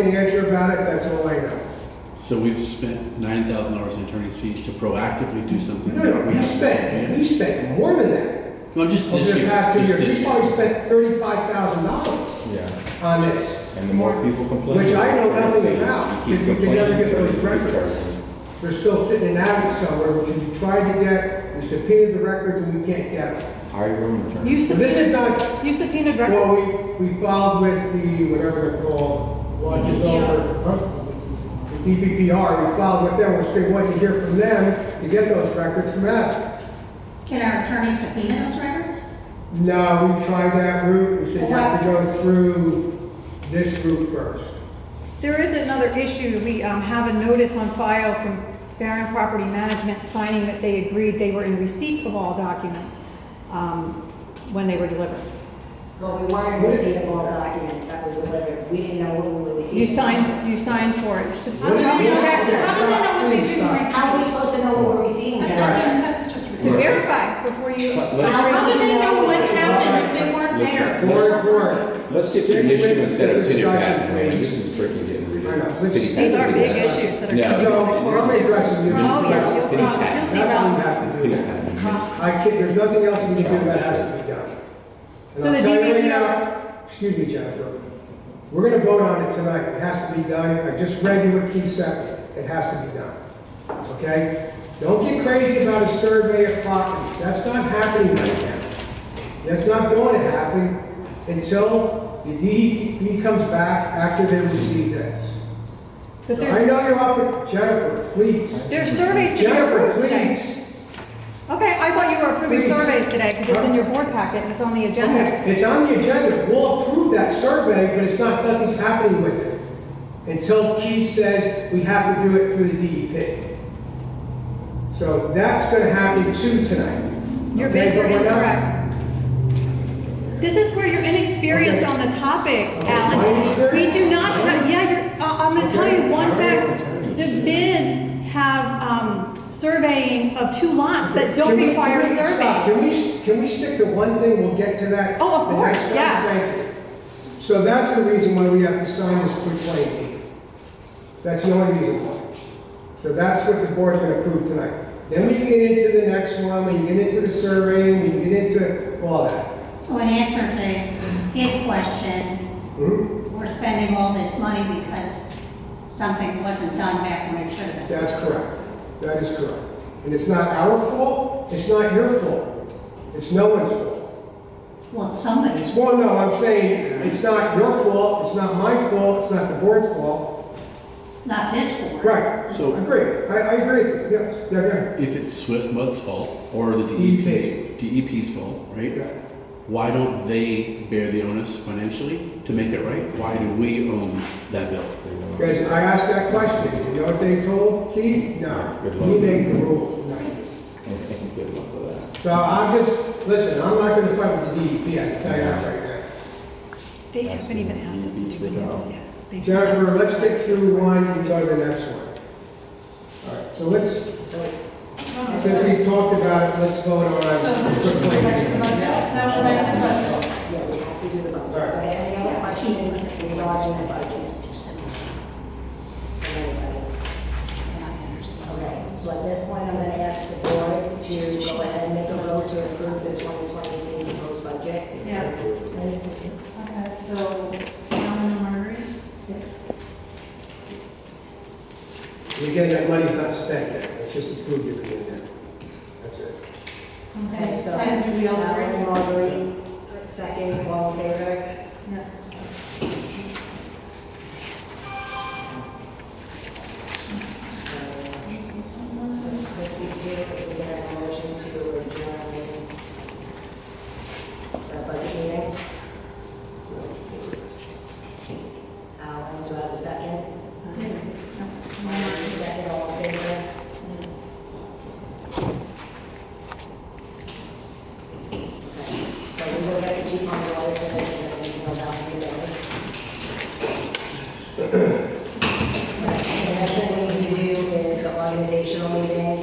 can answer about it, that's all I know. So we've spent $9,000 in attorney's fees to proactively do something. No, that we you haven't spent, done you spent more than that. No, just Over this the year. past 2 just years, this we year. probably spent $35,000 Yeah. on this, And the more people complain. which I know the more nothing they about, keep because we can never complaining, get those keep records. charging. They're still sitting in Abbott somewhere, which we tried to get, we subpoenaed the records and we can't get them. Hire your own attorney. You So this is subpoenaed, not, you subpoenaed well, records? we filed with the, whatever they're called, watches over, the DPPR, we filed with them, we're still waiting to hear from them to get those records from Abbott. Can our attorney subpoena those records? No, we tried that route, we said you have to go through this route first. There is another issue. We have a notice on file from Barron Property Management signing that they agreed they were in receipt of all documents when they were delivered. Well, we weren't in receipt of all documents that was delivered. We didn't know what we were receiving. You signed for it. How do you check How are we supposed to know what we're receiving? Right. That's just To verify before you. Let's- How are we gonna know what happened if they weren't there? Board. Let's get to the issue instead of pity pat. Discussion, Man, please. this is freaking getting I know. ridiculous. Let's- These are big issues that are No. coming So, before I'm us. addressing you. Oh, yes, you'll see, Pity pat. you'll see, That's what we Ralph. have to Pity do. pat. I can't, there's nothing else we can do that has to be done. And So I'll the tell you right DPPR now, excuse me, Jennifer, we're gonna vote on it tonight, it has to be done, I just read you what Keith said, it has to be done, okay? Don't get crazy about a survey of properties, that's not happening right now. That's not going to happen until the DEP comes back after they receive this. But So I there's, know you're up with, Jennifer, please. there's surveys to be Jennifer, approved today. please. Okay, I thought you were approving Please. surveys today because it's in your board packet and it's on the agenda. Okay, it's on the agenda, we'll approve that survey, but it's not, nothing's happening with it. Until Keith says we have to do it through the DEP. So that's gonna happen too tonight. Your Okay, bids are but we're not- incorrect. This is where you're inexperienced Okay. on the topic, Oh, Alan. my inexperience? We do not have, yeah, I'm gonna tell you one Okay. fact. The bids have surveying of 2 lots that don't Can we- require can we stop? surveys. Can we stick to one thing, we'll get to that? Oh, of the course, next time. yes. Thank you. So that's the reason why we have to sign this quick claim. That's the only reason why. So that's what the board's gonna approve tonight. Then we can get into the next one, we can get into the surveying, we can get into all that. So in answer to his question, Hmm? we're spending all this money because something wasn't done back when it should have been. That's correct. That is correct. And it's not our fault, it's not your fault. It's no one's fault. Well, it's somebody's. Well, no, I'm saying it's not your fault, it's not my fault, it's not the board's fault. Not this board. Right. So- I agree. I agree with you, yes. Yeah, yeah. If it's Swift Mud's fault or the DEP. DEP's fault, right? Yeah. Why don't they bear the onus financially to make it right? Why do we own that bill? Because I asked that question, you know what they told Keith? No, Good we luck. make the rules. No. Good luck with that. So I'm just, listen, I'm not gonna fight with the DEP, I can tell you that right now. They haven't even asked us to do any of this yet. They've said Jennifer, us- let's get through one and go to the next one. All right, so let's, So, since we've talked about it, let's vote on. So this is the budget. Now we're back to the budget. yeah, we have to do the budget. All right. Are there any other questions regarding the budget? Anybody? Okay, so at this point, I'm gonna ask the board to go ahead and make a vote to approve the 2023 proposed budget. Yeah. Okay, so, Alan and Marguerite? And again, that money's not spent yet, it's just approved at the end there. That's it. Okay, so, and do we all Alan and agree? Marguerite, second, all in favor? Yes. So, 6:52, we get a motion to adjourn the budget meeting. Alan, do I have a second? Marguerite, second, all in favor? Okay, so we will get to keep on the order for this, and then we can go down to the other. Okay, so next thing we need to do is the organizational meeting.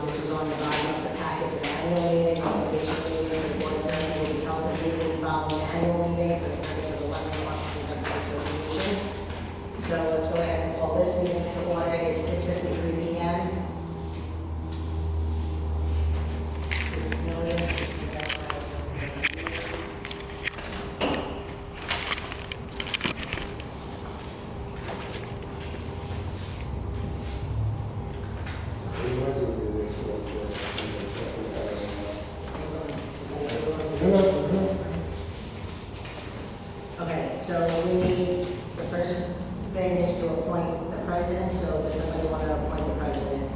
This was on the bottom of the packet for the annual meeting. Organizational meeting for the board of directors will be held immediately following the annual meeting for the purpose of the Lebanon Office of the Association. So president, so does somebody want to appoint the president?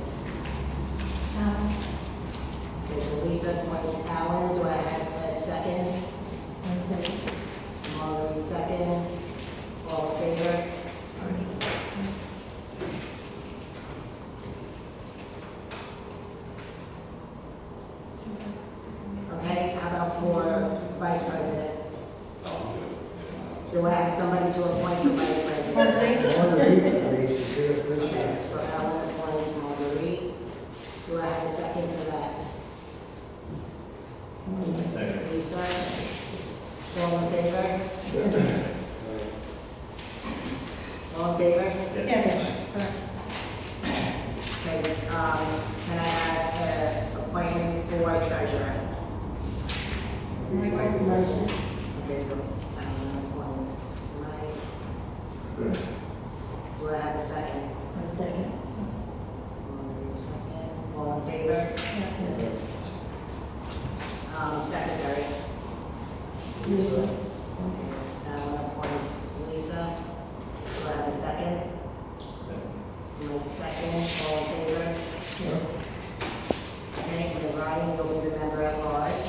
Okay, so Lisa appoints Alan. Do I have a second? Marguerite, second. All in favor? Okay, how about for vice president? Do I have somebody to appoint for vice president? Marguerite, she's here for this Okay, year. so Alan appoints Marguerite. Do I have a second for that? Lisa? All in favor? All in favor? Yes. Sorry. Okay, can I have an appointment for treasurer? Okay, so Alan appoints Mike. Do I have a second? Second. All in favor? Yes. Secretary. Lisa. Okay, Alan appoints Lisa. Do I have a second? Mike, second. All in favor? Yes. Okay, the Ryan will be the member at large.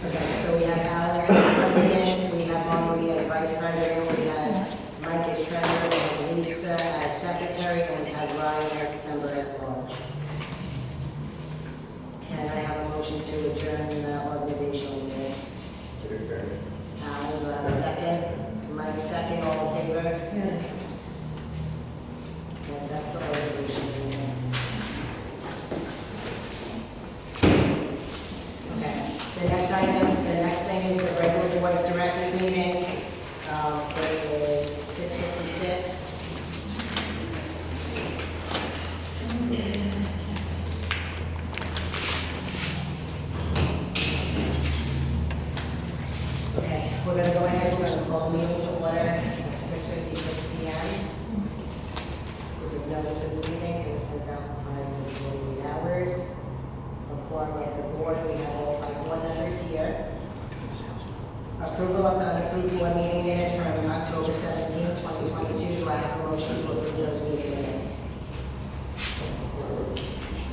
Okay, so we have Alan as president, we have Marguerite as vice president, we have Mike as treasurer, we have Lisa as secretary, and we have Ryan as member at large. Can I have a motion to adjourn the organizational meeting? Alan, do I have a second? Mike, second, all in favor? Yes. And that's the organization meeting. Okay, the next item, the next thing is the regular board of directors meeting. It is 6:56. Okay, we're gonna go ahead, we're gonna call the meeting to order at 6:56 PM. With the notice of the meeting, it was sent out prior to 48 hours. A quorum of the board, we have all 5 board members here. Approval of the unapproved board meeting minutes from October 17, 2022. Do I have a motion to approve those meeting minutes?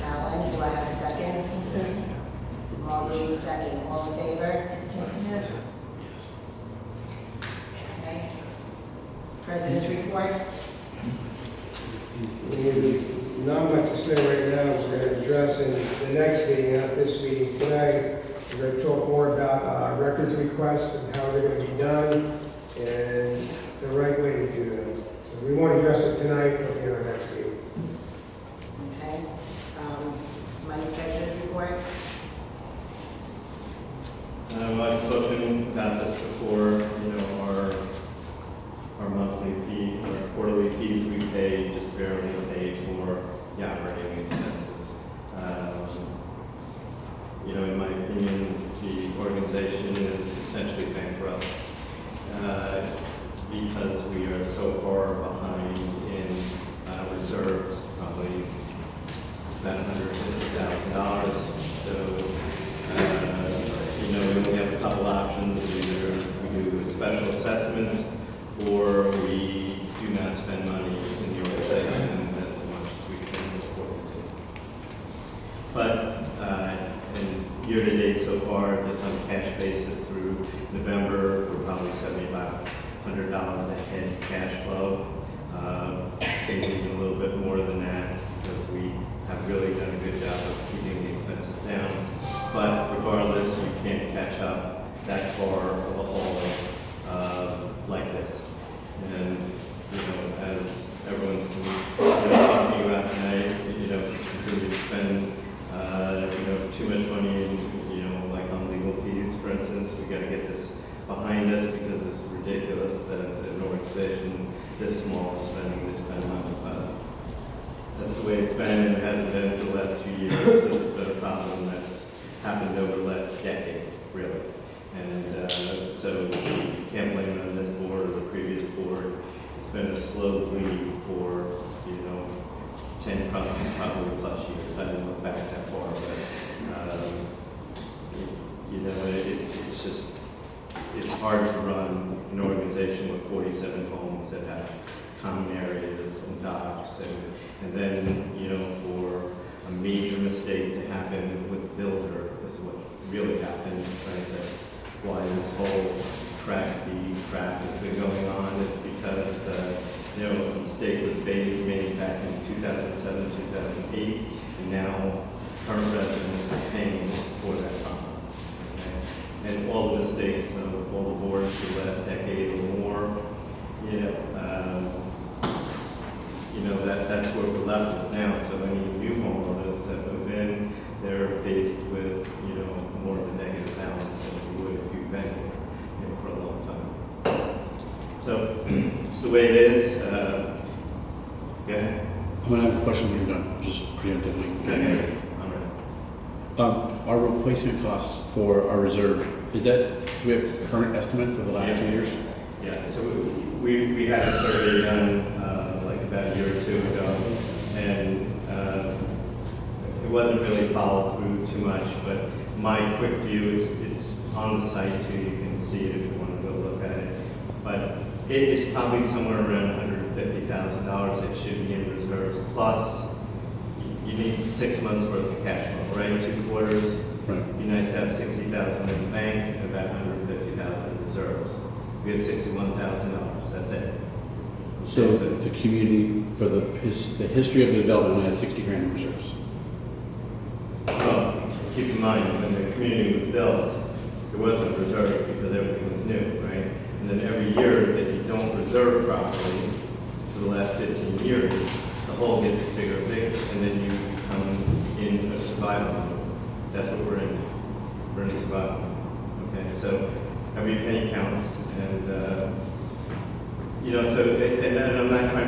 Alan, do I have a second? Marguerite, second. All in favor? Yes. Okay. President's report. Not much to say right now, we're going to address in the next meeting, not this meeting tonight. We're going to talk more about records requests and how they're going to be done and the right way to do them. So we won't address it tonight, it'll be in our next meeting. Okay. Mike, treasurer's report. I've spoken about this before, our monthly fee, our quarterly fees we pay just barely pay for the operating expenses. In my opinion, the organization is essentially bankrupt because we are so far behind in reserves, probably about $150,000. So, we only have a couple options. Either we do a special assessment or we do not spend money in the organization as much as we can afford to. But in year-to-date so far, just on a cash basis through November, we're probably $7,500 ahead cash flow. Maybe even a little bit more than that because we have really done a good job of keeping the expenses down. But regardless, you can't catch up that far of a haul like this. And, as everyone's talking about tonight, continue to spend, too much money in, like on legal fees, for instance. We got to get this behind us because it's ridiculous that an organization this small is spending this kind of money. That's the way it's been, and it hasn't been for the last 2 years. This has been a problem that's happened over the last decade, really. And so you can't blame it on this board or the previous board. It's been a slow bleed for, 10 probably plus years. I didn't look back that far, but, it hard to run an organization with 47 homes that have common areas and docks, and then, you know, for a major mistake to happen with the builder is what really happened, right? That's why this whole track B crap has been going on, is because, you know, a mistake was made back in 2007, 2008, and now current residents are paying for that problem. Okay? And all the mistakes of all the boards for the last decade or more, that's what we're left with now. So any new homeowners that move in, they're faced with, you know, more of a negative balance than you would if you've been here, you know, for a long time. So it's the way it is. Go ahead. I'm gonna have a question when you're done, just preemptively. Okay. All right. Our replacement costs for our reserve, is that, do we have current estimates for the last 2 years? Yeah, so we had a survey done like about a year or two ago, and it wasn't really followed through too much, but my quick view, it's on the site too, you can see it if you want to go look at it, but it's probably somewhere around $150,000 that should be in reserves, plus you need 6 months worth of cash flow, right? 2 quarters. Right. It'd be nice to have 60,000 in the bank and about 150,000 in reserves. We have $61,000. That's it. So the community, for the history of the development, only has 60 grand in reserves. Well, keep in mind, when the community was built, there wasn't reserves because everything was new, right? And then every year that you don't reserve properly, for the last 15 years, the hole gets bigger and bigger, and then you become in a survival mode. That's what we're in. We're in a survival mode. Okay, so every penny counts, and so and I'm not trying